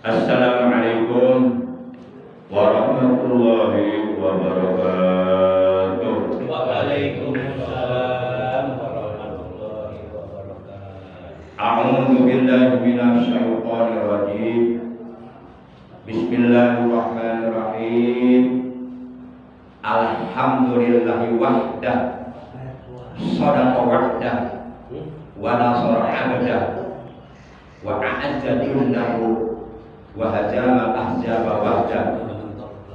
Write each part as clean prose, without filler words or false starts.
Assalamualaikum warahmatullahi wabarakatuh. Waalaikumsalam warahmatullahi wabarakatuh. A'udzu billahi minasy syaithanir rajim. Bismillahirrahmanirrahim. Alhamdulillahi wahdah. Shadaqa wa'dah wa nasara 'abdah wa a'azza jundahu wa hajama ahzaba wahdah.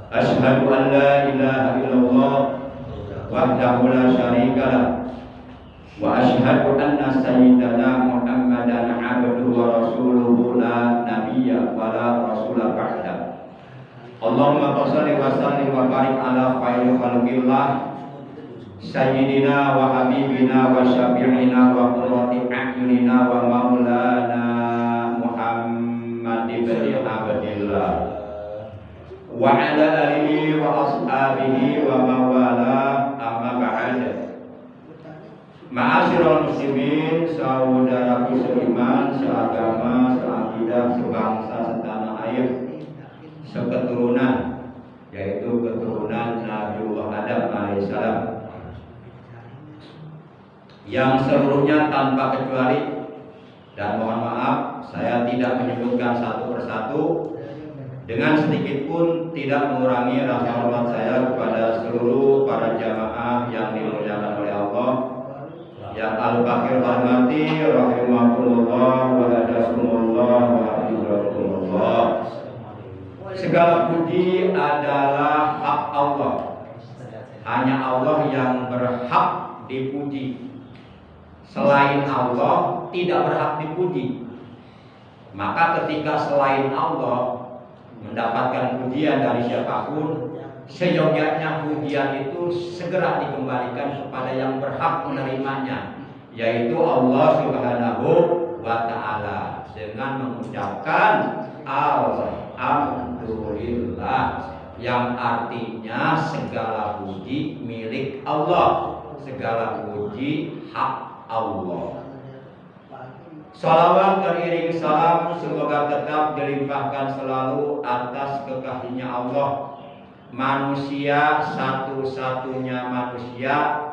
Asyhadu an la ilaha illallah wahdahu la syarika lah wa asyhadu anna sayyidana Muhammadan 'abduhu wa rasuluhu la nabiyya wa la rasula ba'da. Allahumma shalli wa sallim wa barik ala khairi khalqillah sayyidina wa habibina wa syafi'ina wa qurrati a'yunina wa maulana Muhammad ibn Abdillah wa ala alihi wa ashabihi wa mawala amma ba'd. Ma'asyiral muslimin, saudaraku seiman, seagama, seakidah, sebangsa, setanah air, seketurunan, yaitu keturunan Nabiullah Adam alaihissalam, yang seluruhnya tanpa kecuali, dan mohon maaf saya tidak menyebutkan satu persatu, dengan sedikit pun tidak mengurangi rasa hormat saya kepada seluruh para jamaah yang dimuliakan oleh Allah, yang al-fakir hormati rahimakumullah wa hadakumullah wa hafizakumullah. Segala puji adalah hak Allah. Hanya Allah yang berhak dipuji. Selain Allah tidak berhak dipuji. Maka ketika selain Allah mendapatkan pujian dari siapapun, seyogyanya pujian itu segera dikembalikan kepada yang berhak menerimanya, yaitu Allah Subhanahu wa ta'ala, dengan mengucapkan alhamdulillah, yang artinya segala puji milik Allah, segala puji hak Allah. Salawat beriring salam semoga tetap dilimpahkan selalu atas kekasihnya Allah, manusia satu-satunya manusia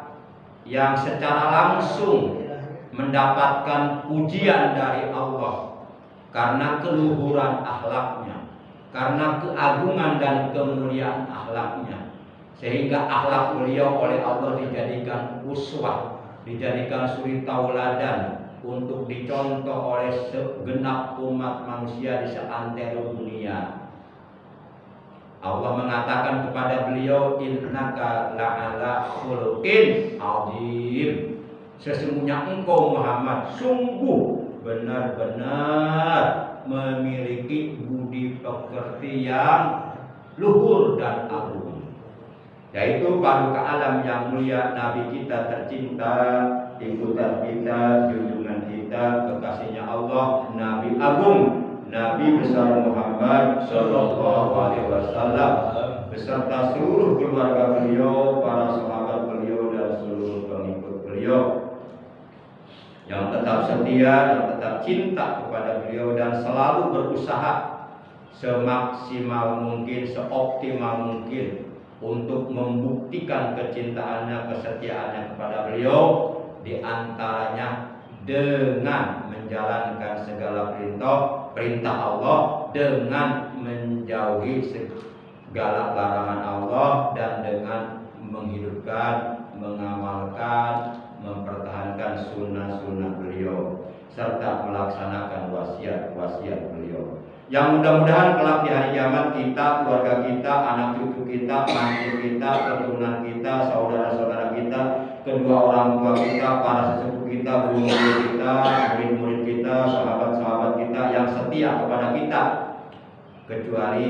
yang secara langsung mendapatkan pujian dari Allah karena keluhuran akhlaknya, karena keagungan dan kemuliaan akhlaknya, sehingga akhlak beliau oleh Allah dijadikan uswah, dijadikan suri tauladan untuk dicontoh oleh segenap umat manusia di seantero dunia. Allah mengatakan kepada beliau, innaka la'ala khuluqin azim, sesungguhnya engkau Muhammad sungguh benar-benar memiliki budi pekerti yang luhur dan agung, yaitu paduka alam yang mulia, Nabi kita tercinta, ikutan kita, junjungan kita, kekasihnya Allah, Nabi Agung, Nabi besar Muhammad Sallallahu Alaihi Wasallam, beserta seluruh keluarga beliau, para sahabat beliau, dan seluruh pengikut beliau yang tetap setia, yang tetap cinta kepada beliau, dan selalu berusaha semaksimal mungkin, seoptimal mungkin untuk membuktikan kecintaannya, kesetiaannya kepada beliau, di antaranya dengan menjalankan segala perintah Allah, dengan menjauhi segala larangan Allah, dan dengan menghidupkan, mengamalkan, mempertahankan sunnah-sunnah beliau, serta melaksanakan wasiat-wasiat beliau, yang mudah-mudahan kelak di hari kiamat kita, keluarga kita, anak cucu kita, mantu kita, keturunan kita, saudara-saudara kita, kedua orang tua kita, para sesepuh kita, guru-guru kita, murid-murid kita, sahabat-sahabat kita yang setia kepada kita, kecuali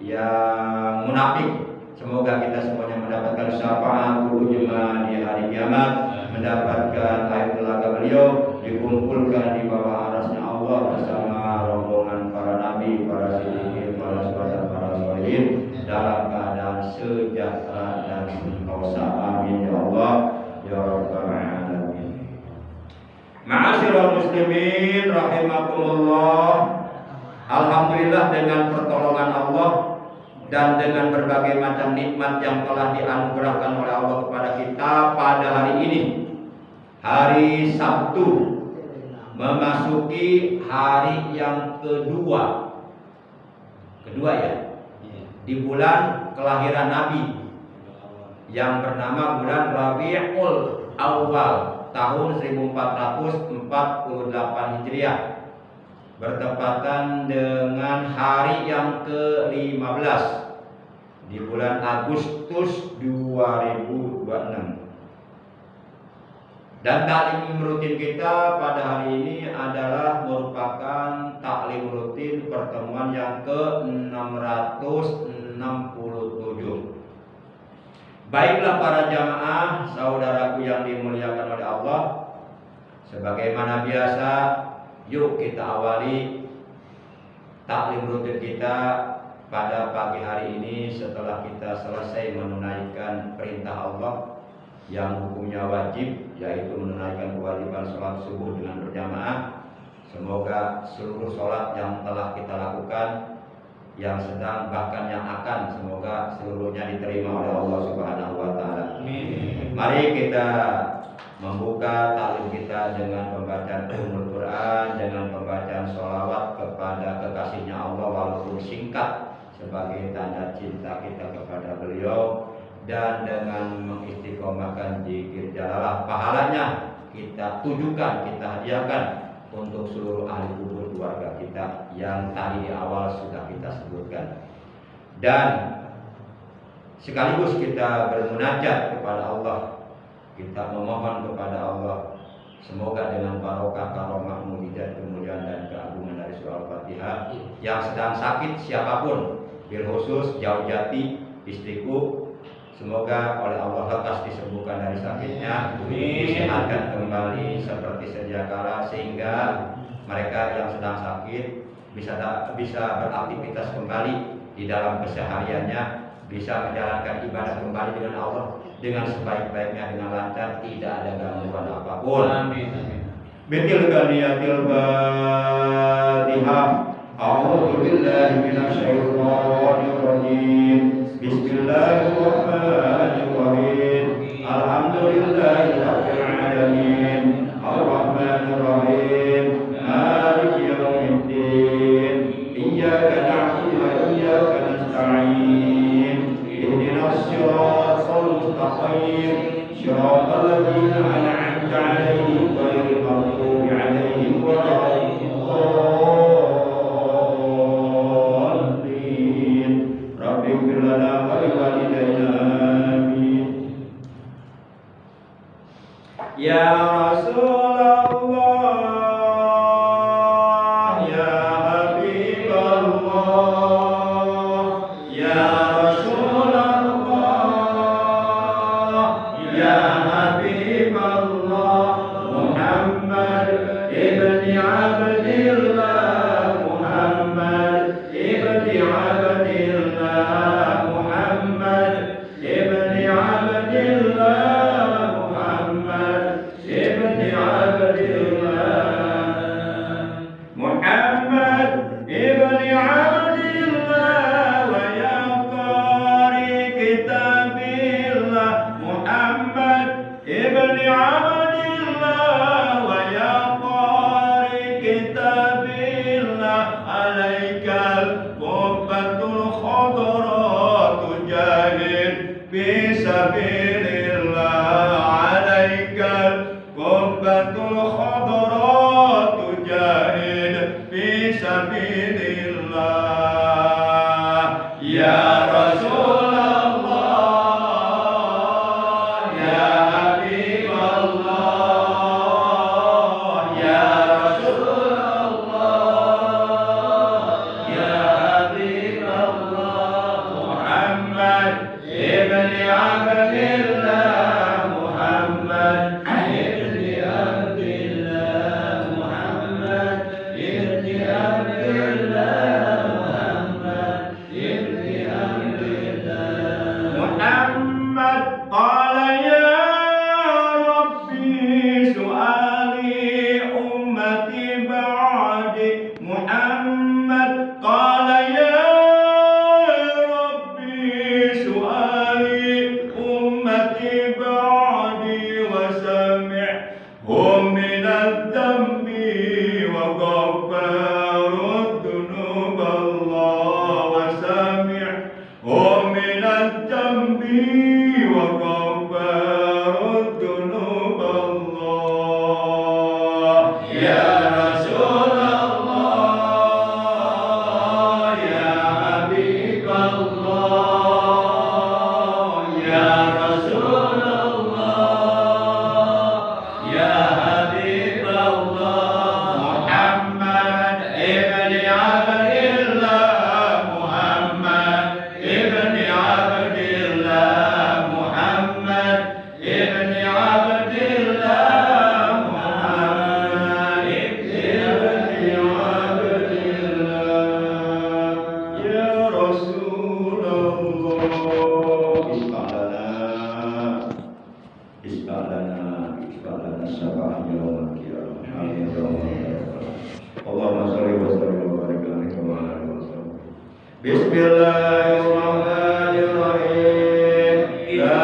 yang munafik. Semoga kita semuanya mendapatkan syafaatul ujma di hari kiamat, mendapatkan air telaga beliau, dikumpulkan di bawah arasnya Allah bersama rombongan para nabi, para siddiqin, para syuhada, para sholihin, dalam keadaan sejahtera dan sentosa. Amin ya Allah ya rabbal alamin. Ma'asyiral muslimin rahimakumullah. Alhamdulillah Alhamdulillah dengan pertolongan Allah dan dengan berbagai macam nikmat yang telah dianugerahkan oleh Allah kepada kita pada hari ini, hari Sabtu, memasuki hari yang kedua ya, di bulan kelahiran Nabi yang bernama bulan Rabiul Awal tahun 1448 Hijriah, bertepatan dengan hari yang ke-15 di bulan Agustus 2026. Dan taklim rutin kita pada hari ini adalah merupakan taklim rutin pertemuan yang ke-667. Baiklah para jamaah, saudaraku yang dimuliakan oleh Allah, sebagaimana biasa, yuk kita awali taklim rutin kita pada pagi hari ini setelah kita selesai menunaikan perintah Allah yang hukumnya wajib, yaitu menunaikan kewajiban sholat subuh dengan berjamaah. Semoga seluruh sholat yang telah kita lakukan, yang sedang, bahkan yang akan, semoga seluruhnya diterima oleh Allah Subhanahu wa Ta'ala. Mari kita membuka taklim kita dengan pembacaan Al-Quran, dengan pembacaan sholawat kepada kekasihnya Allah walaupun singkat sebagai tanda cinta kita kepada beliau, dan dengan mengistiqomahkan zikir jalalah. Pahalanya kita tujukan, kita hadiahkan untuk seluruh ahli kubur keluarga kita yang tadi di awal sudah kita sebutkan. Dan sekaligus kita bermunajat kepada Allah, kita memohon kepada Allah, semoga dengan barokah karomah mujizat kemuliaan dan keagungan dari surah Al-Fatihah, yang sedang sakit siapapun, bil khusus jauh jati istriku, semoga oleh Allah lekas disembuhkan dari sakitnya, disehatkan kembali seperti sedia kala, sehingga mereka yang sedang sakit bisa beraktivitas kembali di dalam kesehariannya, bisa menjalankan ibadah kembali dengan Allah dengan sebaik-baiknya, dengan lancar, tidak ada gangguan apapun. Amin. Betil kaliyatil Fatihah. A'udzu billahi minasyaitonir rajim. Bismillahirrahmanirrahim. Alhamdulillahirabbil alamin. Arrahmanir rahim. Maliki yaumiddin. Iyyaka na'budu wa iyyaka nasta'in. Ihdinas siratal mustaqim. Shiratal ladzina an'amta 'alaihim ghairil maghdubi 'alaihim waladdallin. Ya Rasulullah, ya Habibullah, ya Rasulullah, ya Habibullah, Muhammad ibn Abdillah, Muhammad ibn Abdillah, Muhammad ibn Abdillah. Alhamdulillah Abdillah Muhammad ibni Abdillah Muhammad ibni Abdillah Muhammad ibni Abdillah ya Rasulullah isbalana syafa'an yaumil qiyamah amin ya rabbal Allahumma shalli wa sallim wa barik alaihi wa ala alihi wasallam Bismillahirrahmanirrahim La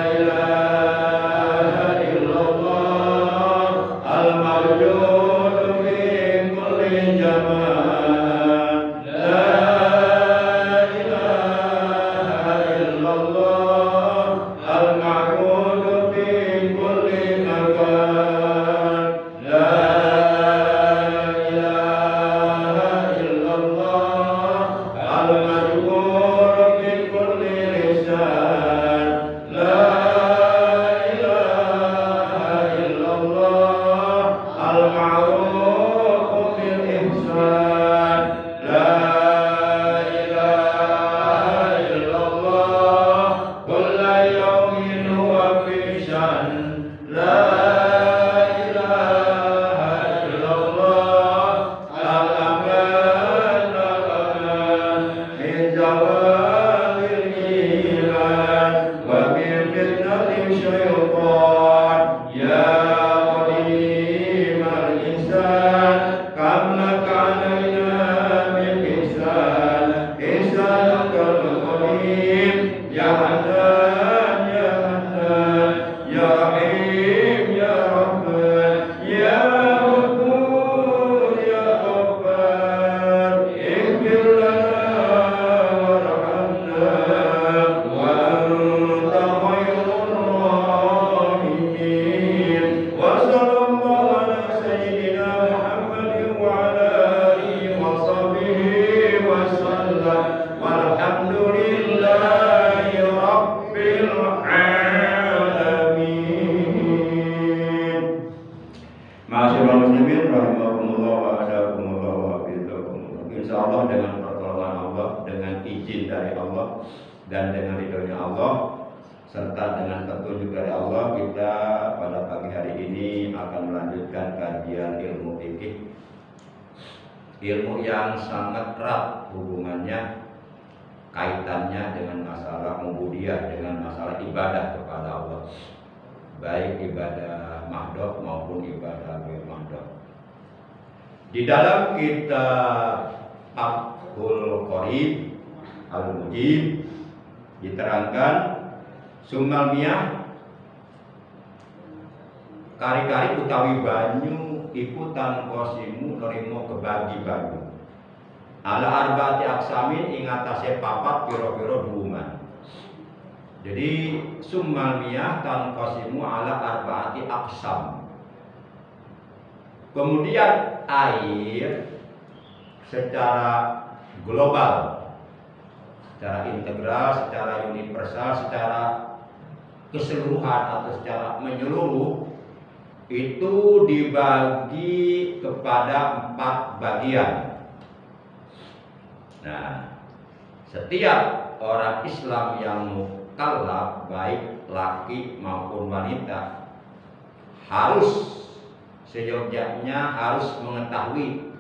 ilaha illallah al-mawjud fi kulli zaman La ilaha illallah al-ma'bud fi kulli makan La ilaha illallah al-majbur fi kulli lisan La ilaha illallah al-ma'ruf bil ihsan La ilaha illallah kulla yawmin huwa fi shan La ilaha illallah al-aman al-aman min zawalil iman wa min fitnatil syaitan ya qadimal insan kam laka alaina min ihsan ihsanukal qadim ya hanan ya hanan ya rahim ya rahman ya ghafur ya ghaffar ighfir lana warhamna wa anta khairur rahimin wa sallallahu ala sayyidina Muhammadin wa ala alihi wa sahbihi wa sallam walhamdulillahi rabbil alamin Ma'asyiral muslimin rahimakumullah wa a'adakumullah wa hafizakumullah. Insyaallah dengan pertolongan Allah, dengan izin dari Allah dan dengan ridhonya Allah serta dengan petunjuk dari Allah, kita pada pagi hari ini akan melanjutkan kajian ilmu fikih. Ilmu yang sangat erat hubungannya, kaitannya dengan masalah ubudiyah, dengan masalah ibadah kepada Allah, baik ibadah mahdhuf maupun ibadah ghair mahdhuf. Di dalam kitab Fathul Qorib Al-Mujib diterangkan summal miyah kari-kari utawi banyu ikutan kosimu nerimo kebagi banyu ala arba'ati aksamin ing atase papat pira-pira dhuwuman. Jadi summal miyah tanqasimu ala arba'ati aqsam. Kemudian air secara global, secara integral, secara universal, secara keseluruhan atau secara menyeluruh itu dibagi kepada 4 bagian. Nah, setiap orang Islam yang mukallaf baik laki maupun wanita harus seyogyanya harus mengetahui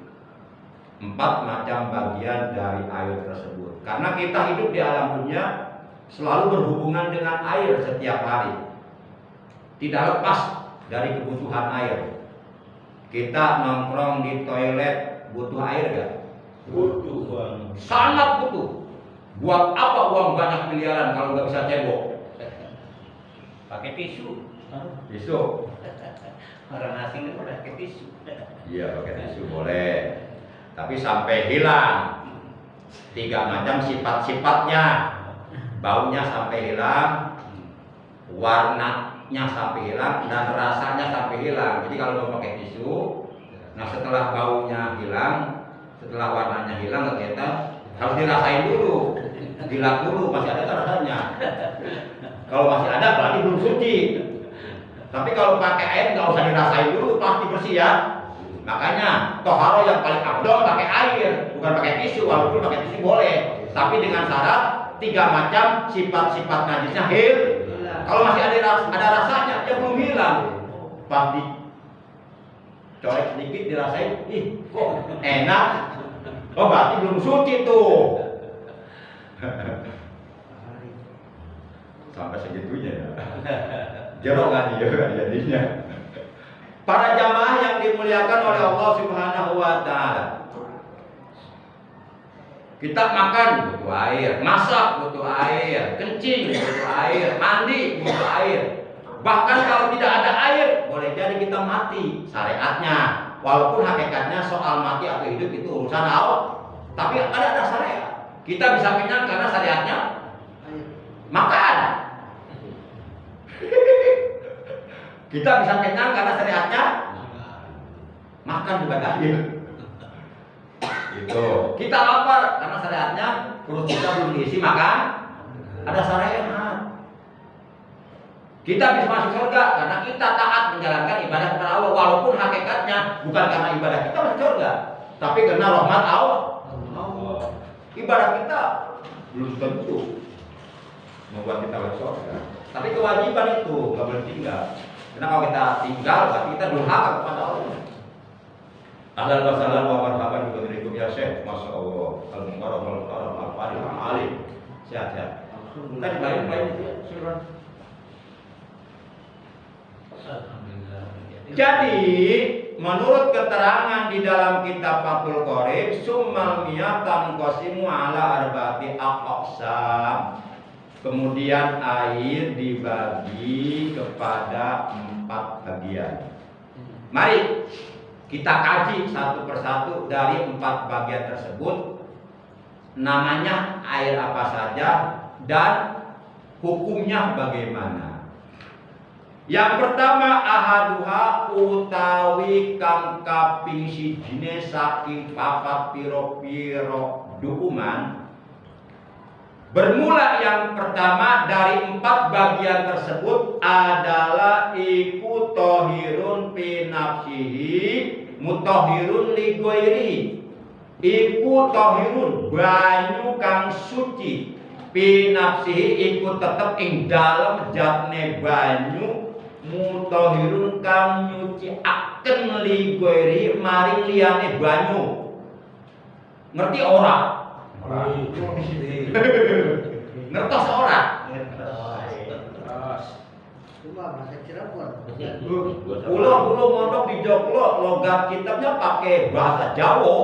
4 macam bagian dari air tersebut. Karena kita hidup di alam dunia selalu berhubungan dengan air setiap hari. Tidak lepas dari kebutuhan air. Kita nongkrong di toilet butuh air gak? Butuh banget. Sangat butuh. Buat apa uang banyak miliaran kalau nggak bisa cebok? Pakai tisu. Tisu. Orang asing itu pakai tisu. Iya, pakai tisu boleh. Tapi sampai hilang 3 macam sifat-sifatnya. Baunya sampai hilang, warnanya sampai hilang, dan rasanya sampai hilang. Jadi kalau mau pakai tisu, nah setelah baunya hilang, setelah warnanya hilang, ternyata harus dirasain dulu, dilap dulu, masih ada rasanya. Kalau masih ada berarti belum suci. Tapi kalau pakai air nggak usah dirasain dulu, pasti bersih ya. Makanya toharo yang paling abdol pakai air, bukan pakai tisu. Walaupun pakai tisu boleh, tapi dengan syarat 3 macam sifat-sifat najisnya kalau masih ada rasanya, ya belum hilang. Pas dicolek sedikit dirasain, ih kok enak. Oh berarti belum suci tuh. Sampai segitunya ya. Jerok kan dia jadinya. Para jamaah yang dimuliakan oleh Allah Subhanahu wa taala. Kita makan butuh air, masak butuh air, kencing butuh air, mandi butuh air. Bahkan kalau tidak ada air, boleh jadi kita mati syariatnya. Walaupun hakikatnya soal mati atau hidup itu urusan Allah, tapi ada syariat. Kita bisa kenyang karena syariatnya makan. Kita bisa kenyang karena syariatnya makan bukan air. Gitu. Kita lapar karena syariatnya perut kita belum diisi makan. Ada syariat. Kita bisa masuk surga karena kita taat menjalankan ibadah kepada Allah, walaupun hakikatnya bukan karena ibadah kita masuk surga, tapi karena rahmat Allah. Ibadah kita belum tentu membuat kita masuk surga, tapi kewajiban itu nggak boleh tinggal. Karena kalau kita tinggal, berarti kita durhaka kepada Allah. Ahlan wa sahlan wa marhaban bikum ya Syekh, masya Allah. Al-mukarram al-karam al-fadil al-alim. Sehat-sehat. Tadi baik itu ya, silakan. Jadi menurut keterangan di dalam kitab Fathul Qorib, summal miyatan qasimu ala arba'ati aqsam. Kemudian air dibagi kepada 4 bagian. Mari kita kaji satu persatu dari 4 bagian tersebut. Namanya air apa saja dan hukumnya bagaimana. Yang pertama ahaduha utawi kang kaping sijine saking papat piro-piro dukuman. Bermula yang pertama dari 4 bagian tersebut adalah iku tohirun pinafsihi mutahhirun li ghairihi. Iku tohirun banyu kang suci pinafsihi iku tetep ing dalem jatne banyu mutahhirun kang nyuci aken li ghairihi maring liyane banyu. Ngerti ora? Ngertos ora? Cuma bahasa Cirebon. Kulo mondok di Joglo, logat kitabnya pakai bahasa Jawa.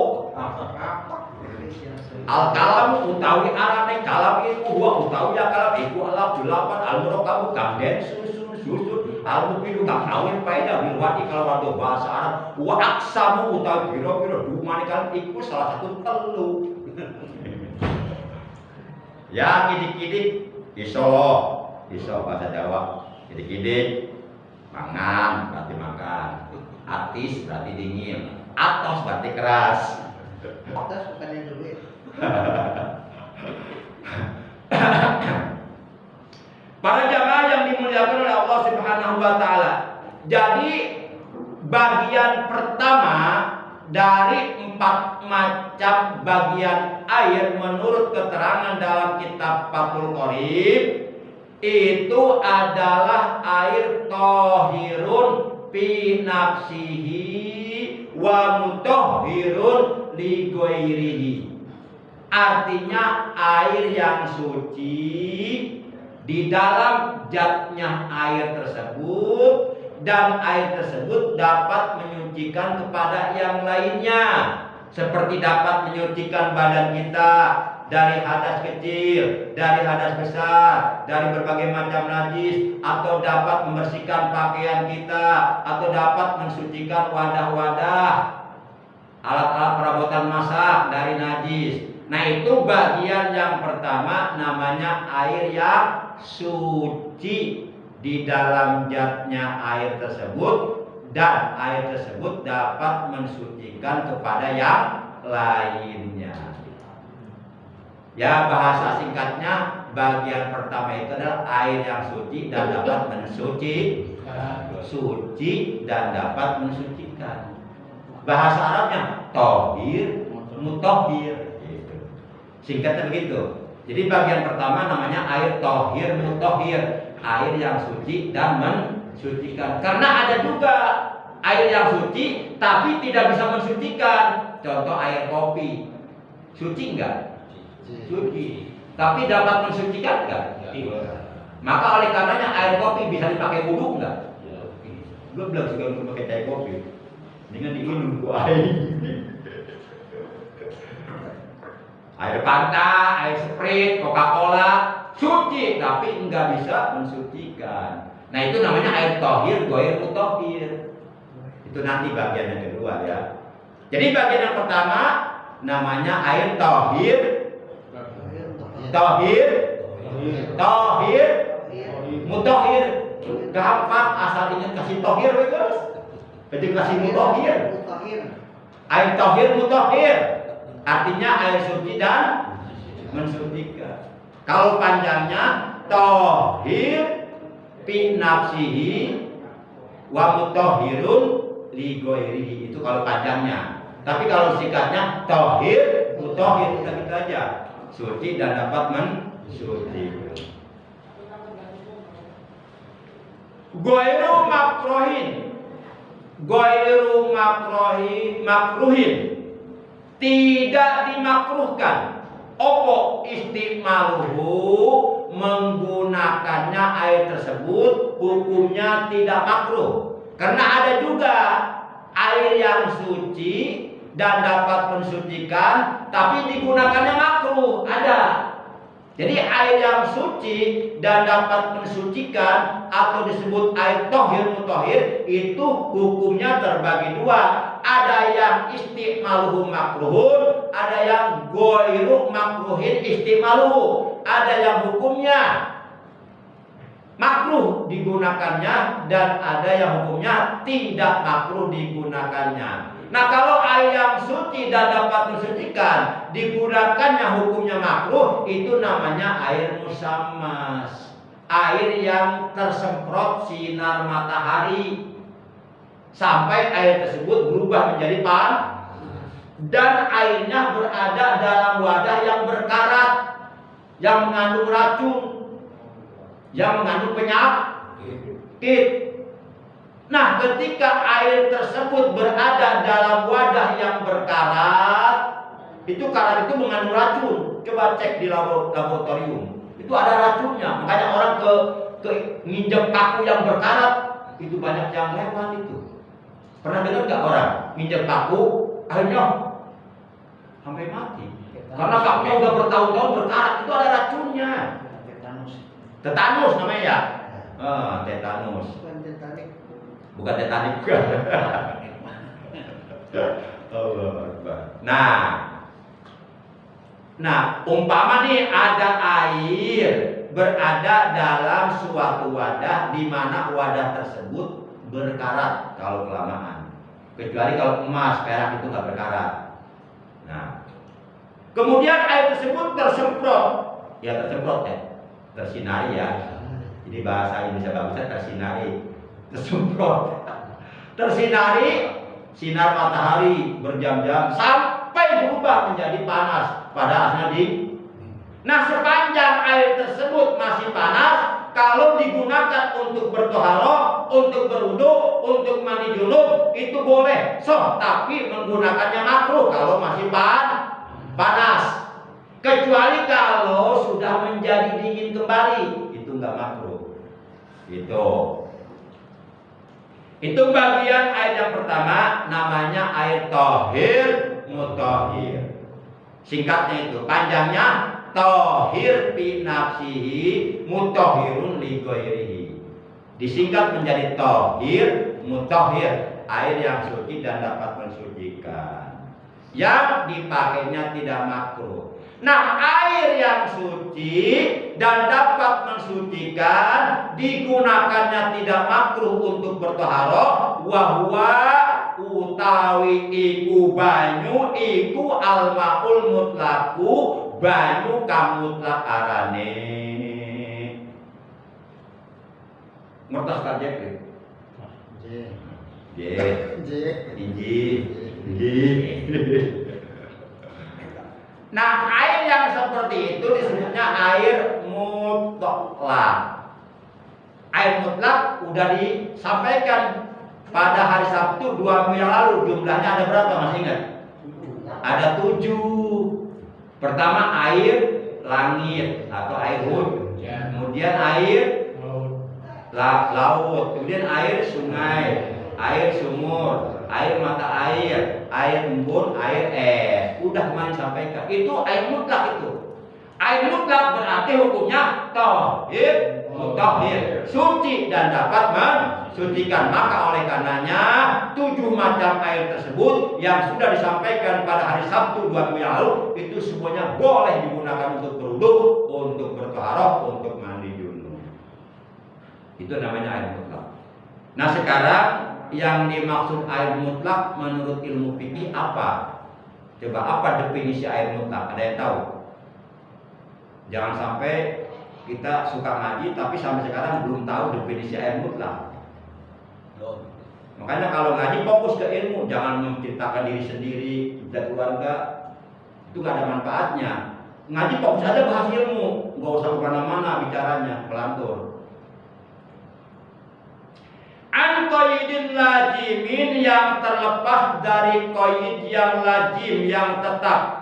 Al-kalam utawi arane kalam iku wa utawi kalam iku alaf 8 al-murakabu kamden susun al-mufidu kang awin faedah bilwati kalau ada bahasa Arab wa aksamu utawi pira-pira dumane kalam iku salah satu telu. Ya kidik-kidik iso bahasa Jawa. Kidik-kidik mangan berarti makan, atis berarti dingin, atos berarti keras. Atas bukannya duit. Para jamaah yang dimuliakan oleh Allah Subhanahu wa taala. Jadi bagian pertama dari 4 macam bagian air menurut keterangan dalam kitab Fathul Qorib itu adalah air tohirun fi nafsihi wa mutahhirun li ghairihi. Artinya air yang suci di dalam zatnya air tersebut, dan air tersebut dapat menyucikan kepada yang lainnya, seperti dapat menyucikan badan kita dari hadas kecil, dari hadas besar, dari berbagai macam najis, atau dapat membersihkan pakaian kita, atau dapat mensucikan wadah-wadah, alat-alat perabotan masak dari najis. Nah, itu bagian yang pertama, namanya air yang suci di dalam zatnya air tersebut, dan air tersebut dapat mensucikan kepada yang lainnya. Ya, bahasa singkatnya bagian pertama itu adalah air yang suci dan dapat mensuci, suci dan dapat mensucikan. Bahasa Arabnya tohir, mutohir. Gitu. Singkatnya begitu. Jadi bagian pertama namanya air tohir, mutohir, air yang suci dan mensucikan. Karena ada juga air yang suci tapi tidak bisa mensucikan. Contoh air kopi, suci enggak? Suci. Tapi dapat mensucikan enggak? Maka oleh karenanya air kopi bisa dipakai wudhu enggak? Gue belum suka untuk pakai teh kopi. Dengan diminum gua air. Air Fanta, air Sprite, Coca-Cola suci tapi enggak bisa mensucikan. Nah itu namanya air tohir, goir, mutohir. Itu nanti bagian yang kedua ya. Jadi bagian yang pertama namanya air tohir, tohir, tohir, mutohir. Gampang asal ingat kasih tohir guys. Jadi kasih mutohir. Air tohir, mutohir. Artinya air suci dan mensucikan. Kalau panjangnya tohir fi nafsihi wa mutohirun li ghairihi. Itu kalau panjangnya. Tapi kalau singkatnya tohir, mutohir, kita gitu aja. Suci dan dapat mensucikan. Ghairu makruhin. Ghairu makruhin. Tidak dimakruhkan. Opo istimaluhu, menggunakannya air tersebut hukumnya tidak makruh. Karena ada juga air yang suci dan dapat mensucikan tapi digunakannya makruh. Ada. Jadi air yang suci dan dapat mensucikan atau disebut air tohir mutohir itu hukumnya terbagi dua. Ada yang istimaluhu makruhun, ada yang ghairu makruhin istimaluhu. Ada yang hukumnya makruh digunakannya dan ada yang hukumnya tidak makruh digunakannya. Nah kalau air yang suci dan dapat mensucikan digunakannya hukumnya makruh, itu namanya air musammas. Air yang tersemprot sinar matahari sampai air tersebut berubah menjadi panas dan airnya berada dalam wadah yang berkarat, yang mengandung racun, yang mengandung penyakit. Nah, ketika air tersebut berada dalam wadah yang berkarat, itu karat itu mengandung racun. Coba cek di laboratorium, itu ada racunnya. Makanya orang ke nginjek paku yang berkarat, itu banyak yang lewat itu. Pernah dengar nggak orang nginjek paku, akhirnya sampai mati? Karena pakunya udah bertahun-tahun berkarat, itu ada racunnya. Tetanus namanya ya. Tetanus. Bukan Titanic juga. Allah Akbar. Nah, umpama nih ada air berada dalam suatu wadah di mana wadah tersebut berkarat kalau kelamaan. Kecuali kalau emas, perak itu nggak berkarat. Nah, kemudian air tersebut tersemprot, ya tersemprot ya, tersinari ya. Jadi bahasa Indonesia bagusnya tersinari. Tersemprot, tersinari sinar matahari berjam-jam sampai berubah menjadi panas pada asalnya Nah sepanjang air tersebut masih panas, kalau digunakan untuk bertoharoh, untuk berwudu, untuk mandi junub itu boleh. Tapi menggunakannya makruh kalau masih panas. Kecuali kalau sudah menjadi dingin kembali, itu nggak makruh. Itu bagian air yang pertama namanya air tohir mutohir. Singkatnya itu, panjangnya tohir fi nafsihi mutohirun li ghairihi. Disingkat menjadi tohir mutohir, air yang suci dan dapat mensucikan. Yang dipakainya tidak makruh. Nah, air yang suci dan dapat mensucikan digunakannya tidak makruh untuk bertoharoh, wahwa utawi iku banyu iku almaul mutlaku, banyu kamutlak arane. Ngertos kan Jack? J. Nah, air yang seperti itu disebutnya air mutlak. Air mutlak udah disampaikan pada hari Sabtu 2 minggu yang lalu. Jumlahnya ada berapa, masih ingat? Ada 7. Pertama air langit atau air hud, kemudian air laut, kemudian air sungai, air sumur, air mata air embun, air es. Udah kemarin sampaikan. Itu air mutlak itu. Air mutlak berarti hukumnya tahir, mutahhir, suci dan dapat mensucikan. Maka oleh karenanya 7 macam air tersebut yang sudah disampaikan pada hari Sabtu 2 minggu yang lalu itu semuanya boleh digunakan untuk berwudu, untuk bertaharah, untuk mandi junub. Itu namanya air mutlak. Nah, sekarang yang dimaksud air mutlak menurut ilmu fikih apa? Coba apa definisi air mutlak? Ada yang tahu? Jangan sampai kita suka ngaji tapi sampai sekarang belum tahu definisi air mutlak. Makanya kalau ngaji fokus ke ilmu, jangan menceritakan diri sendiri dan keluarga. Itu gak ada manfaatnya. Ngaji fokus aja bahas ilmu, nggak usah kemana-mana bicaranya, pelantur. An-qaidin lajimin, yang terlepas dari qaid yang lazim, yang tetap.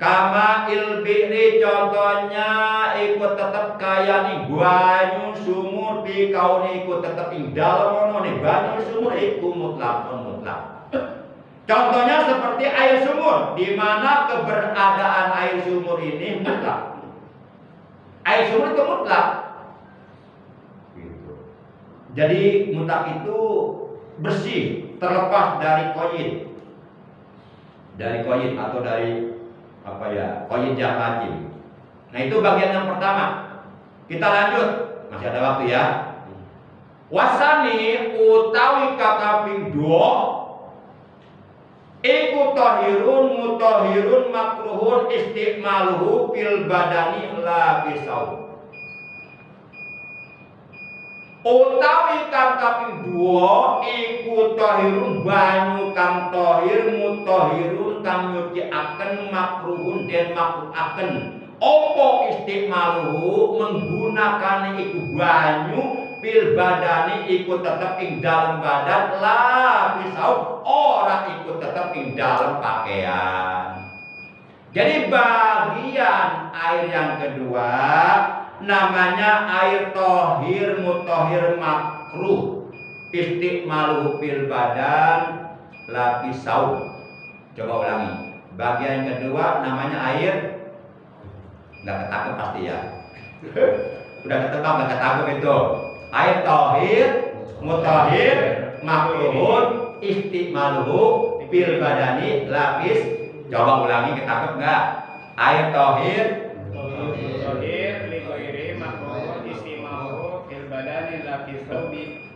Kama ilbiri, contohnya ikut tetap kaya nih banyu sumur di kau nih ikut tetap ing dalam ono nih banyu sumur ikut mutlak. Contohnya seperti air sumur, di mana keberadaan air sumur ini mutlak. Air sumur itu mutlak. Jadi mutlak itu bersih, terlepas dari qaid. Dari qaid atau dari qaid yang lazim. Nah, itu bagian yang pertama. Kita lanjut, masih ada waktu ya. Wasani utawi kakaping 2 iku tahirun mutahhirun makruhun istimaluhu fil badani la bisau. Utawi kang kaping 2 iku tahirun banyu kang tahir mutahhirun kang nyuciaken makruhun den makruhaken. Opo istimaluhu menggunakan iku banyu fil badani iku tetep ing dalam badan la bisau ora iku tetep ing dalam pakaian. Jadi bagian air yang kedua namanya air tohir mutahhir makruh istimaluhu fil badan la bisau. Coba ulangi. Bagian kedua namanya air, nggak ketangkep pasti ya. Udah ketebak nggak ketangkep itu. Air tohir mutahhir makruhun istimaluhu fil badani lapis. Coba ulangi, ketangkep nggak? Air tohir lighairi makruhun istimaluhu fil badani lapis robi.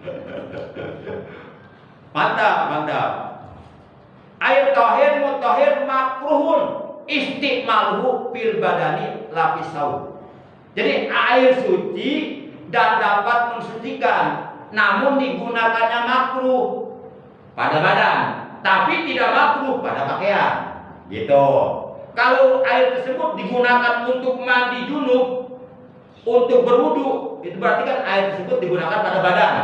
Mantap. Air tohir mutahhir makruhun istimaluhu fil badani lapis saud. Jadi air suci dan dapat mensucikan, namun digunakannya makruh pada badan, tapi tidak makruh pada pakaian. Gitu. Kalau air tersebut digunakan untuk mandi junub, untuk berwudu, itu berarti kan air tersebut digunakan pada badan.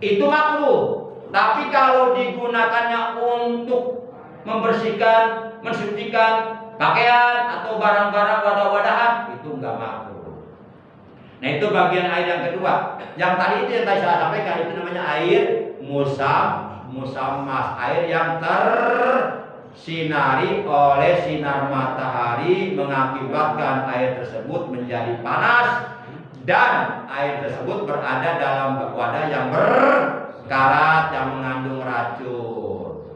Itu makruh. Tapi kalau digunakannya untuk membersihkan, mensucikan pakaian atau barang-barang wadah-wadahan, itu enggak makruh. Nah, itu bagian air yang kedua. Yang tadi itu yang tadi saya sampaikan itu namanya air musammas, air yang tersinari oleh sinar matahari mengakibatkan air tersebut menjadi panas dan air tersebut berada dalam wadah yang berkarat yang mengandung racun.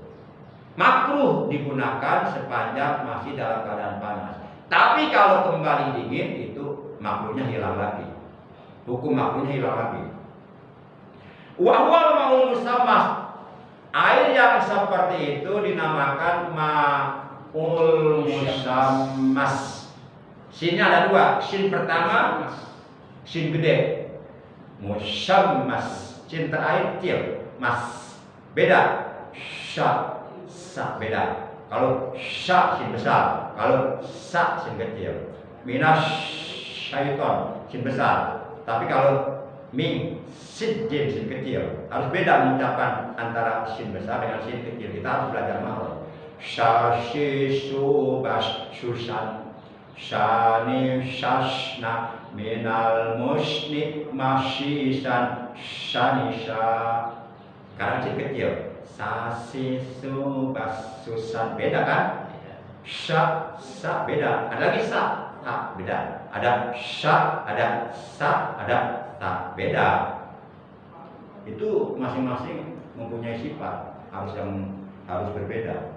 Makruh digunakan sepanjang masih dalam keadaan panas. Tapi kalau kembali dingin itu makruhnya hilang lagi. Hukum makruhnya hilang lagi. Wahwal ma'ul musammas, air yang seperti itu dinamakan ma'ul musammas. Sinnya ada 2. Sin pertama, sin gede. Musammas, sin terakhir kecil. Mas. Beda. Syah. sa beda. Kalau sya sin besar, kalau sa sin kecil. Minas syaiton sin besar. Tapi kalau mim sin jim sin kecil. Harus beda mengucapkan antara sin besar dengan sin kecil. Kita harus belajar makhraj. Syashi subas susan Shani shashna minal musnik masyisan shanisha. Karena kecil kecil. Sasi subas susan beda kan? Sya sa beda. Ada lagi sa beda. Ada sya, ada sa, ada ta beda. Itu masing-masing mempunyai sifat harus berbeda.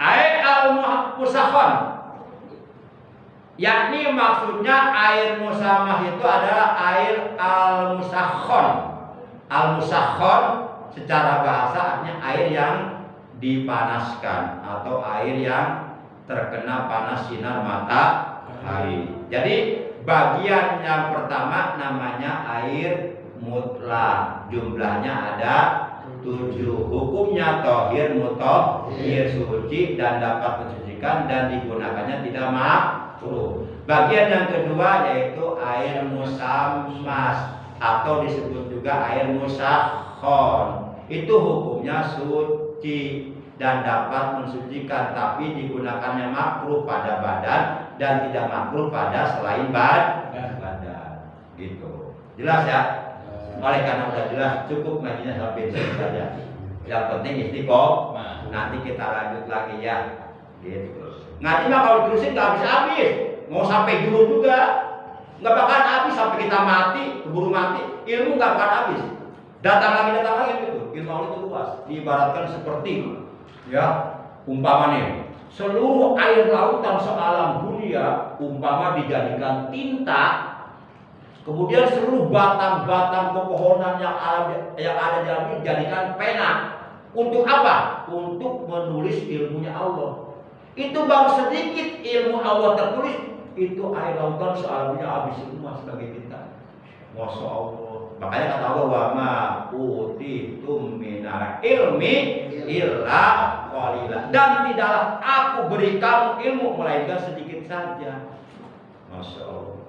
Air al-musakhon, yakni maksudnya air musamah itu adalah air al-musakhon. Al-musakhon secara bahasa artinya air yang dipanaskan atau air yang terkena panas sinar matahari. Jadi bagian yang pertama namanya air mutlak, jumlahnya ada 7. Hukumnya tohir, mutahhir, suci dan dapat mensucikan dan digunakannya tidak makruh. Bagian yang kedua yaitu air musammas atau disebut juga air musakhon. Itu hukumnya suci dan dapat mensucikan, tapi digunakannya makruh pada badan dan tidak makruh pada selain badan. Gitu. Jelas ya? Oleh karena sudah jelas, cukup ngajinya sampai sini saja. Yang penting istiqomah. Nanti kita lanjut lagi ya. Gitu. Ngaji mah kalau diterusin nggak habis-habis. Mau sampai dulu juga nggak bakal habis sampai kita mati, keburu mati. Ilmu nggak bakal habis. Datang lagi gitu. Ilmu Allah itu luas. Diibaratkan seperti ya umpamanya seluruh air lautan sealam dunia umpama dijadikan tinta. Kemudian seluruh batang-batang pepohonan yang ada di alam ini dijadikan pena. Untuk apa? Untuk menulis ilmunya Allah. Itu baru sedikit ilmu Allah tertulis. Itu air lautan sealamnya habis semua sebagai tinta. Masya Allah. Makanya kata Allah, wa ma utitum minal ilmi illa qalila. Dan tidaklah aku beri kamu ilmu melainkan sedikit saja. Masya Allah.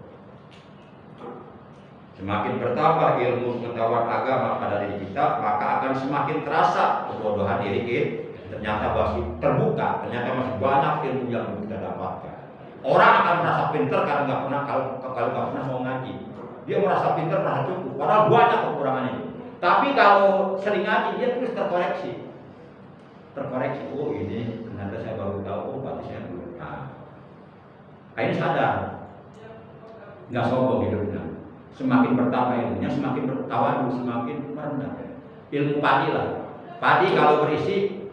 Semakin bertambah ilmu pengetahuan agama pada diri kita, maka akan semakin terasa kebodohan diri kita. Ternyata masih terbuka, ternyata masih banyak ilmu yang kita dapatkan. Orang akan merasa pintar karena nggak pernah kalau nggak pernah mau ngaji. Dia merasa pintar, merasa cukup. Padahal banyak kekurangannya. Tapi kalau sering ngaji, dia terus terkoreksi. Oh ini ternyata saya baru tahu. Oh berarti saya belum tahu. Ini sadar, nggak sombong hidupnya. Semakin bertambah ilmunya, semakin bertawadu, semakin rendah. Ilmu padi lah. Padi kalau berisi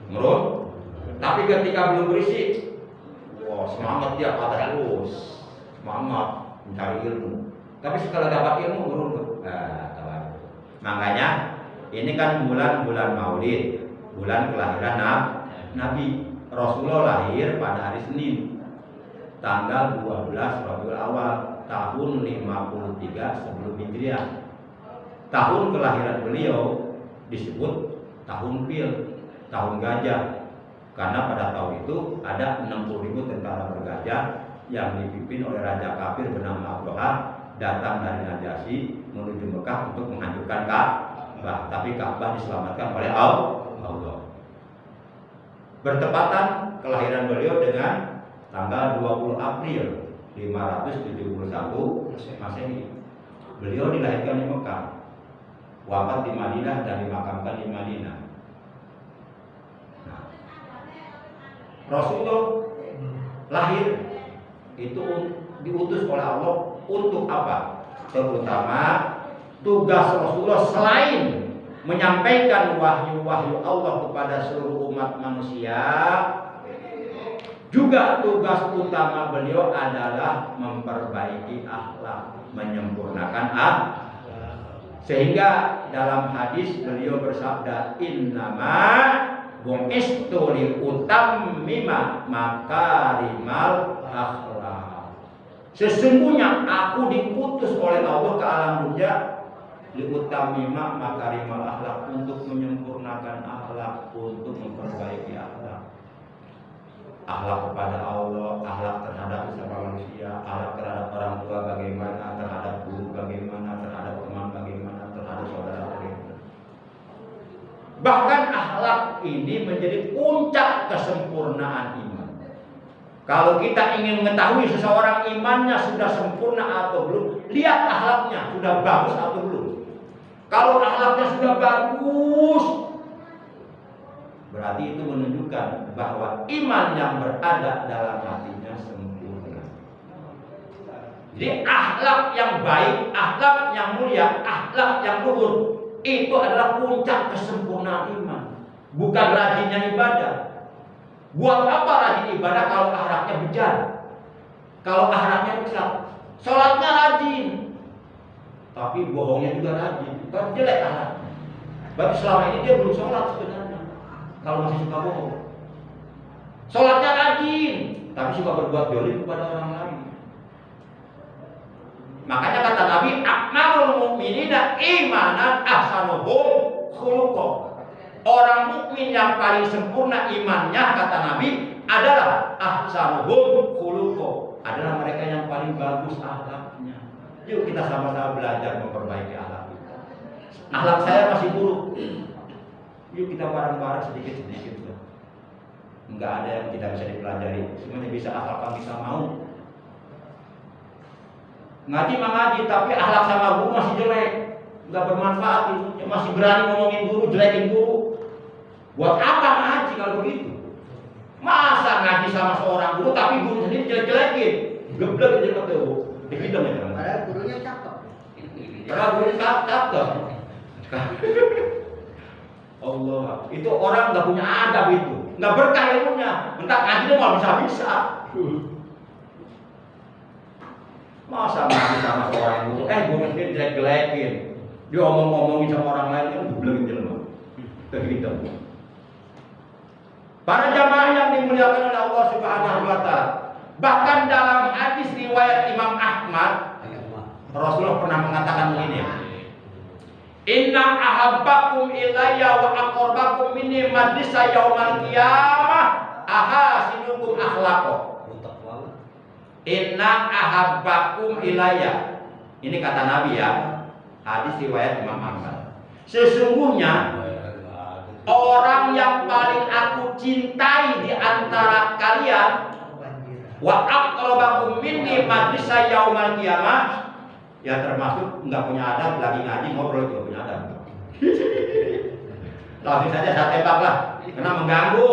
nurun, tapi ketika belum berisi, wah semangat dia pada terus, semangat mencari ilmu. Tapi setelah dapat ilmu nurun tuh. Makanya ini kan bulan Maulid, bulan kelahiran Nabi. Rasulullah lahir pada hari Senin, tanggal 12 Rabiul Awal. Tahun 53 sebelum Hijriah. Tahun kelahiran beliau disebut tahun Fil, tahun gajah. Karena pada tahun itu ada 60.000 tentara bergajah yang dipimpin oleh raja kafir bernama Abraha datang dari Najasyi menuju Mekah untuk menghancurkan Ka'bah. Tapi Ka'bah diselamatkan oleh Allah. Bertepatan kelahiran beliau dengan tanggal 20 April 571 Masehi. Beliau dilahirkan di Mekah, wafat di Madinah dan dimakamkan di Madinah. Nah, Rasulullah lahir itu diutus oleh Allah untuk apa? Terutama tugas Rasulullah selain menyampaikan wahyu-wahyu Allah kepada seluruh umat manusia, juga tugas utama beliau adalah memperbaiki akhlak, menyempurnakan akhlak. Sehingga dalam hadis beliau bersabda, innama bu'istu li utammima makarimal akhlak. Sesungguhnya aku diutus oleh Allah ke alam dunia liutamima makarimal akhlak, untuk menyempurnakan akhlak, untuk memperbaiki akhlak. Akhlak kepada Allah, akhlak terhadap sesama manusia, akhlak terhadap orang tua bagaimana, terhadap guru bagaimana, terhadap teman bagaimana, terhadap saudara bagaimana. Bahkan akhlak ini menjadi puncak kesempurnaan iman. Kalau kita ingin mengetahui seseorang imannya sudah sempurna atau belum, lihat akhlaknya sudah bagus atau belum. Kalau akhlaknya sudah bagus, berarti itu menunjukkan bahwa iman yang berada dalam hatinya sempurna. Jadi akhlak yang baik, akhlak yang mulia, akhlak yang luhur, itu adalah puncak kesempurnaan iman. Bukan rajinnya ibadah. Buat apa rajin ibadah kalau akhlaknya bejat? Kalau akhlaknya rusak? Sholatnya rajin, tapi bohongnya juga rajin. Berarti jelek akhlaknya. Berarti selama ini dia belum sholat sebenarnya. Kalau masih suka bohong. Sholatnya rajin, tapi suka berbuat dolim kepada orang lain. Makanya kata Nabi, akmalul mu'minina imanan ahsanuhum khuluqan. Orang mukmin yang paling sempurna imannya, kata Nabi, adalah ahsanuhum khuluqan, adalah mereka yang paling bagus akhlaknya. Yuk kita sama-sama belajar memperbaiki akhlak kita. Akhlak saya masih buruk. Yuk kita bareng-bareng sedikit-sedikit. Enggak ada yang tidak bisa dipelajari. Semuanya bisa asalkan kita mau. Ngaji mah ngaji, tapi akhlak sama guru masih jelek, nggak bermanfaat itu. Masih berani ngomongin guru, jelekin guru. Buat apa ngaji kalau begitu? Masa ngaji sama seorang guru tapi guru sendiri jelek-jelekin? Geblek aja betul. Dihidang ya. Padahal gurunya cakep. Padahal gurunya cakep. Allah, itu orang nggak punya adab itu, nggak berkah ilmunya. Entah ngaji dia mau bisa-bisa. Masa ngaji sama seorang guru, guru sendiri jelek-jelekin, dia omong-omongin sama orang lain kan dibelengin jelma, terhitung. Para jamaah yang dimuliakan oleh Allah Subhanahu Wa Taala, bahkan dalam hadis riwayat Imam Ahmad, Rasulullah pernah mengatakan begini: Inna ahabbakum ilayya wa aqrabakum minni majlisa yaumal qiyamah ahasinukum akhlaqo. Inna ahabbakum ilayya. Ini kata Nabi ya. Hadis riwayat Imam Ahmad. Sesungguhnya orang yang paling aku cintai di antara kalian, wa aqrabakum minni majlisa yaumal qiyamah, ya termasuk nggak punya adab, lagi ngaji ngobrol juga punya adab. Langsung saja saya tembak lah, karena mengganggu,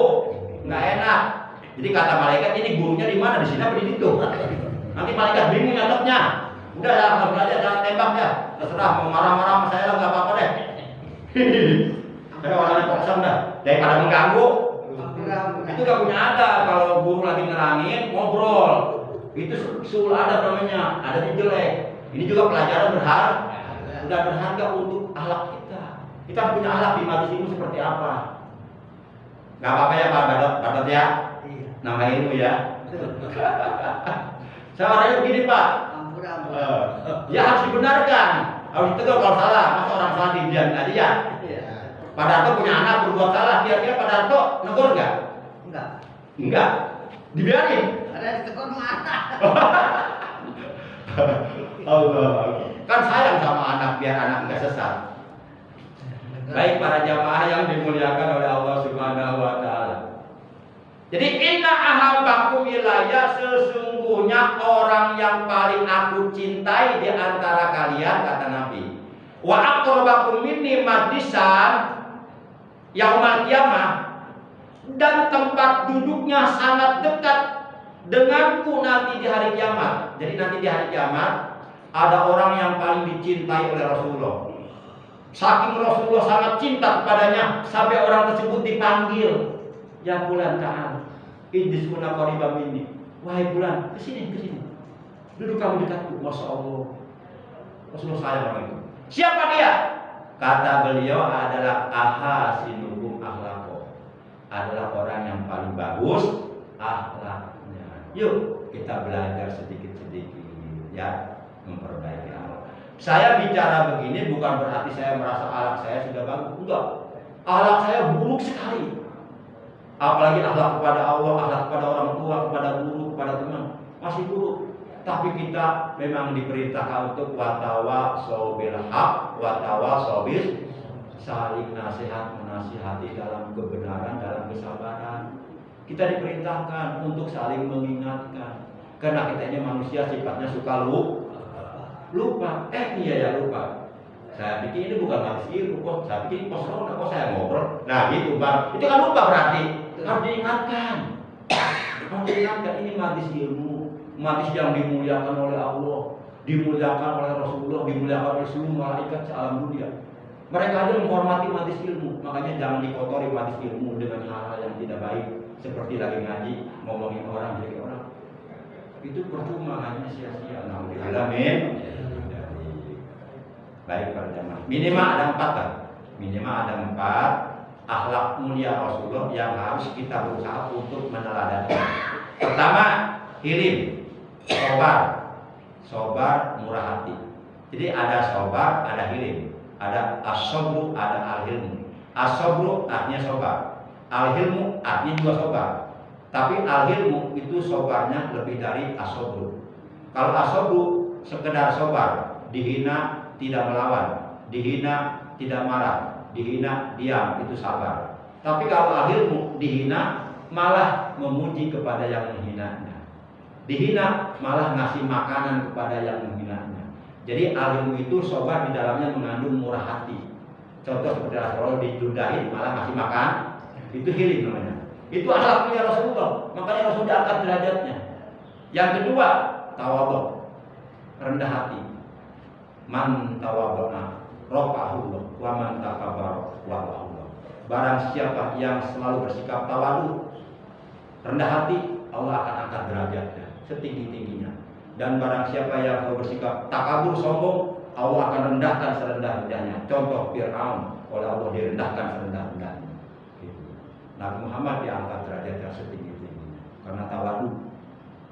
nggak enak. Jadi kata malaikat, ini gurunya di mana, di sini apa di situ? Nanti malaikat bingung nyatetnya. Udah ya, langsung aja saya tembak ya. Terserah mau marah-marah sama saya lah, nggak apa-apa deh. Saya orangnya kosong dah, daripada mengganggu. Itu nggak punya adab. Kalau guru lagi ngerangin, ngobrol. Itu sul adab namanya, adabnya jelek. Ini juga pelajaran udah berharga untuk akhlak kita. Kita harus punya akhlak di majelis ilmu seperti apa? Gak apa-apa ya Pak Badot ya? Nama ilmu ya. Saya orangnya begini Pak. Ya harus dibenarkan, harus ditegur kalau salah. Masa orang salah dibiarin aja ya? Pak Darto punya anak berbuat salah, kira-kira Pak Darto negur nggak? Enggak. Dibiarin. Ada ditegur mana? Allah. Kan sayang sama anak biar anak nggak sesat. Baik para jamaah yang dimuliakan oleh Allah Subhanahu Wa Taala. Jadi inna ahabbakum ilayya, sesungguhnya orang yang paling aku cintai di antara kalian, kata Nabi. Wa aqrabakum minni majlisan yaumal qiyamah, dan tempat duduknya sangat dekat denganku nanti di hari kiamat. Jadi nanti di hari kiamat ada orang yang paling dicintai oleh Rasulullah. Saking Rasulullah sangat cinta kepadanya sampai orang tersebut dipanggil, ya fulan ta'al, idriskuna qariban minni. Wahai fulan, kesini. Duduk kamu dekatku. Masya Allah. Rasulullah sayang orang itu. Siapa dia? Kata beliau adalah ahasinukum akhlaqo, adalah orang yang paling bagus akhlaknya. Yuk kita belajar sedikit-sedikit ya, memperbaiki akhlak. Saya bicara begini bukan berarti saya merasa akhlak saya sudah bagus. Enggak. Akhlak saya buruk sekali. Apalagi akhlak kepada Allah, akhlak kepada orang tua, kepada guru, kepada teman, masih buruk. Tapi kita memang diperintahkan untuk watawasau bil haq, watawasau bis, saling nasihat menasihati dalam kebenaran, dalam kesabaran. Kita diperintahkan untuk saling mengingatkan. Karena kita ini manusia sifatnya suka lupa. Iya ya lupa. Saya pikir ini bukan manusia ilmu kok. Saya pikir ini kosong, kok saya ngobrol. Nah gitu bang. Itu kan lupa berarti. Harus diingatkan. Harus diingatkan ini majlis ilmu. Majlis yang dimuliakan oleh Allah, dimuliakan oleh Rasulullah, dimuliakan oleh seluruh malaikat sealam dunia. Mereka aja menghormati majlis ilmu. Makanya jangan dikotori majlis ilmu dengan hal-hal yang tidak baik. Seperti lagi ngaji, ngomongin orang, jadi orang. Itu percuma, hanya sia-sia. Alhamdulillah. Baik para jamaah. Minimal ada 4 kan? Minimal ada 4 akhlak mulia Rasulullah yang harus kita berusaha untuk meneladani. Pertama, hilim, sobar, murah hati. Jadi ada sobar, ada hilim, ada as-sabru, ada al-hilmu. As-sabru artinya sobar, al-hilmu artinya juga sobar. Tapi al-hilmu itu sobarnya lebih dari as-sabru. Kalau as-sabru sekedar sobar, dihina tidak melawan, dihina tidak marah, dihina diam, itu sabar. Tapi kalau al-hilmu dihina malah memuji kepada yang menghinanya, dihina malah ngasih makanan kepada yang menghinanya. Jadi al-ilmu itu sobat di dalamnya mengandung murah hati. Contoh seperti Rasulullah diludahin malah ngasih makan, itu hilim namanya. Itu akhlaknya Rasulullah. Makanya Rasul diangkat derajatnya. Yang kedua, tawadhu, rendah hati. Man tawadhu'a rafa'ahullah wa man takabbara wada'ahullah. Barang siapa yang selalu bersikap tawadhu, rendah hati, Allah akan angkat derajatnya setinggi-tingginya. Dan barang siapa yang bersikap takabur, sombong, Allah akan rendahkan serendah-rendahnya. Contoh Fir'aun, oleh Allah direndahkan serendah-rendahnya. Gitu. Nabi Muhammad diangkat derajatnya setinggi-tingginya karena tawadu.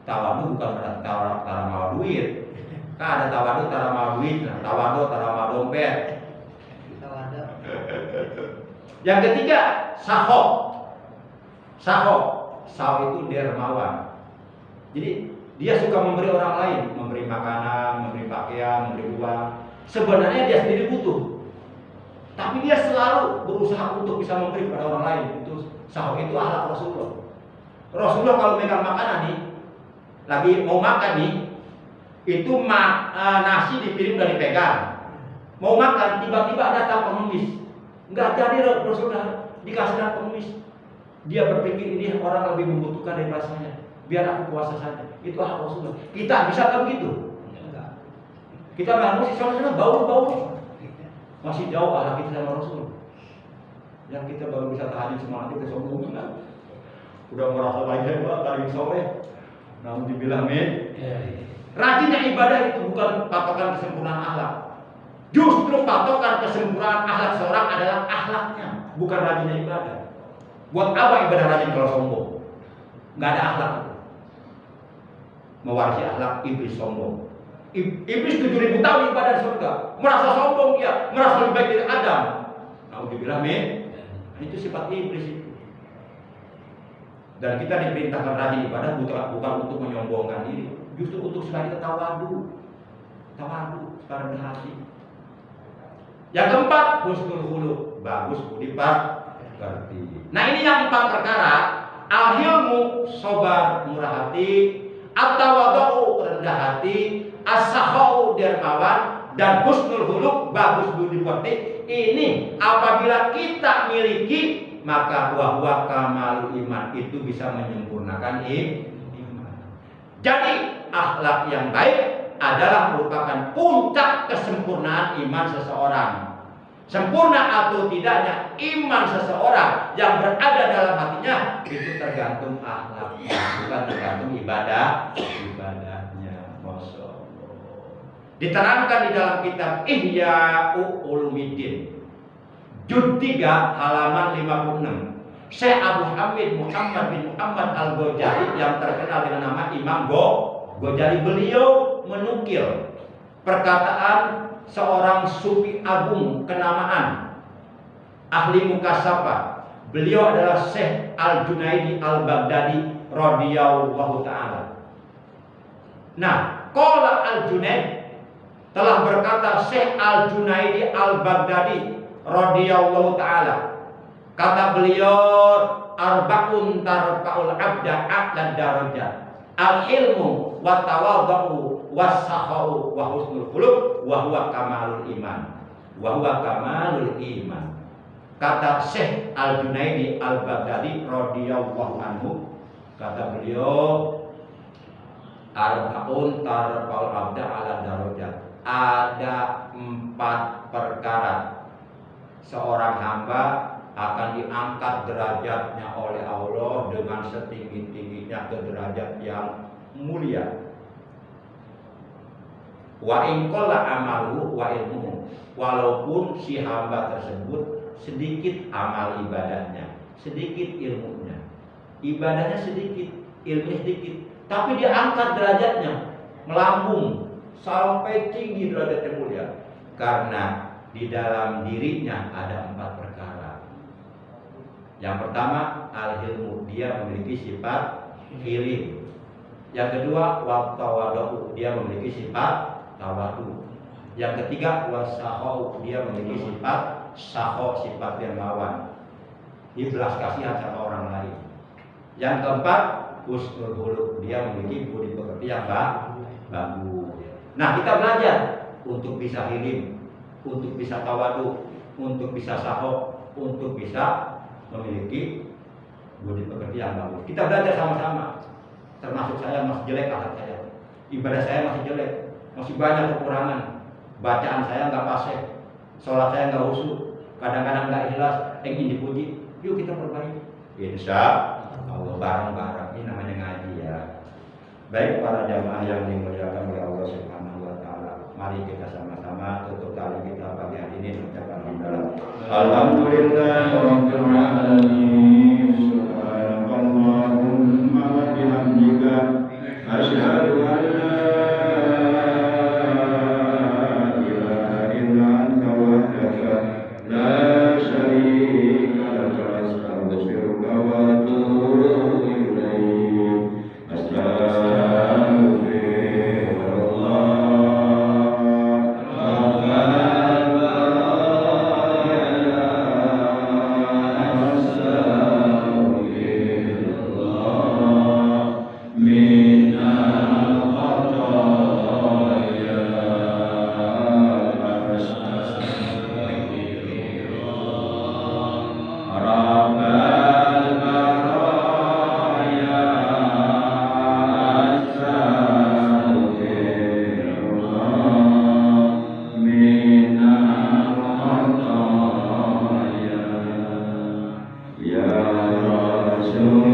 Tawadu bukan berarti tara mau duit. Kan ada tawadu tara mau duit, nah, tawadu tara mau dompet. Yang ketiga, saho. Saho itu dermawan. Jadi dia suka memberi orang lain, memberi makanan, memberi pakaian, memberi uang. Sebenarnya dia sendiri butuh, tapi dia selalu berusaha untuk bisa memberi kepada orang lain. Itu saho, itu akhlak Rasulullah. Rasulullah kalau megang makanan nih, lagi mau makan nih, itu nasi di piring udah dipegang. Mau makan, tiba-tiba datang pengemis. Enggak jadi Rasulullah dikasih pengemis. Dia berpikir ini orang lebih membutuhkan daripada saya. Biar aku puasa saja. Itu hak Rasulullah. Kita bisa kan begitu? Kita manusia sama-sama bau. Masih jauh arah kita sama Rasul. Yang kita baru bisa tahajud semangat itu kesombongan kan? Udah merasa lagi hebat tadi sore. Namun dibilang rajinnya ibadah itu bukan patokan kesempurnaan akhlak. Justru patokan kesempurnaan akhlak seorang adalah akhlaknya, bukan rajinnya ibadah. Buat apa ibadah rajin kalau sombong? Nggak ada akhlak itu. Mewarisi akhlak iblis sombong. Iblis 7.000 tahun ibadah di surga, merasa sombong dia, merasa lebih baik dari Adam. Naudzubillah min. Itu sifat iblis itu. Dan kita diperintahkan rajin ibadah bukan untuk menyombongkan diri, justru untuk supaya kita tawadu, rendah hati. Yang keempat, husnul khuluq, bagus budi pekerti. Nah ini yang 4 perkara: al-hilmu, sobar, murah hati, at-tawadhu, rendah hati, as-sakhau, dermawan, dan husnul khuluq, bagus budi pekerti. Ini apabila kita miliki, maka wahwa kamalul iman, itu bisa menyempurnakan iman. Jadi akhlak yang baik adalah merupakan puncak kesempurnaan iman seseorang. Sempurna atau tidaknya iman seseorang yang berada dalam hatinya itu tergantung akhlaknya, bukan tergantung ibadahnya. Masya Allah. Diterangkan di dalam kitab Ihya Ulumuddin, juz 3 halaman 56. Syekh Abu Hamid Muhammad bin Muhammad Al-Ghazali yang terkenal dengan nama Imam Ghazali, beliau menukil perkataan seorang sufi agung kenamaan, ahli mukasyafah. Beliau adalah Syekh Al-Junaidi Al-Baghdadi radhiyallahu taala. Nah, qala Al-Junaid, telah berkata Syekh Al-Junaidi Al-Baghdadi radhiyallahu taala. Kata beliau, arba'un tarfa'ul abda a'la darajat. Al-ilmu wa tawadhu was-sakhau wa husnul khuluq wa huwa kamalul iman. Wa huwa kamalul iman. Kata Syekh Al-Junaidi Al-Baghdadi radhiyallahu anhu, kata beliau, arba'un tarfa'ul abda a'la darajat. Ada 4 perkara seorang hamba akan diangkat derajatnya oleh Allah dengan setinggi-tingginya ke derajat yang mulia. Wa in qalla amaluhu wa ilmuhu, walaupun si hamba tersebut sedikit amal ibadahnya, sedikit ilmunya. Ibadahnya sedikit, ilmunya sedikit, tapi diangkat derajatnya, melambung sampai tinggi derajat yang mulia, karena di dalam dirinya ada 4 perkara. Yang pertama, al-ilmu, dia memiliki sifat ilim. Yang kedua, wat-tawadhu, dia memiliki sifat tawadu. Yang ketiga, was-sakhau, dia memiliki sifat sakho, sifat dermawan, belas kasihan sama orang lain. Yang keempat, husnul khuluq, dia memiliki budi pekerti yang bagus. Nah, kita belajar untuk bisa ilim, untuk bisa tawadu, untuk bisa sakho, untuk bisa memiliki budi pekerti yang bagus. Kita belajar sama-sama. Termasuk saya masih jelek akhlak saya, ibadah saya masih jelek, masih banyak kekurangan. Bacaan saya nggak fasih, sholat saya nggak khusyuk, kadang-kadang nggak ikhlas, ingin dipuji. Yuk kita perbaiki. Insya Allah bareng-bareng, ini namanya ngaji ya. Baik para jamaah yang dimuliakan oleh Allah Subhanahu wa taala, mari kita sama-sama tutup tali kita pagi hari ini mengucapkan alhamdulillahirabbil alamin. Subhanallahumma wa bihamdika asyhadu an la ilaha illa anta wahdaka la syarika laka, astaghfiruka wa atubu ilaik. Ya Rasul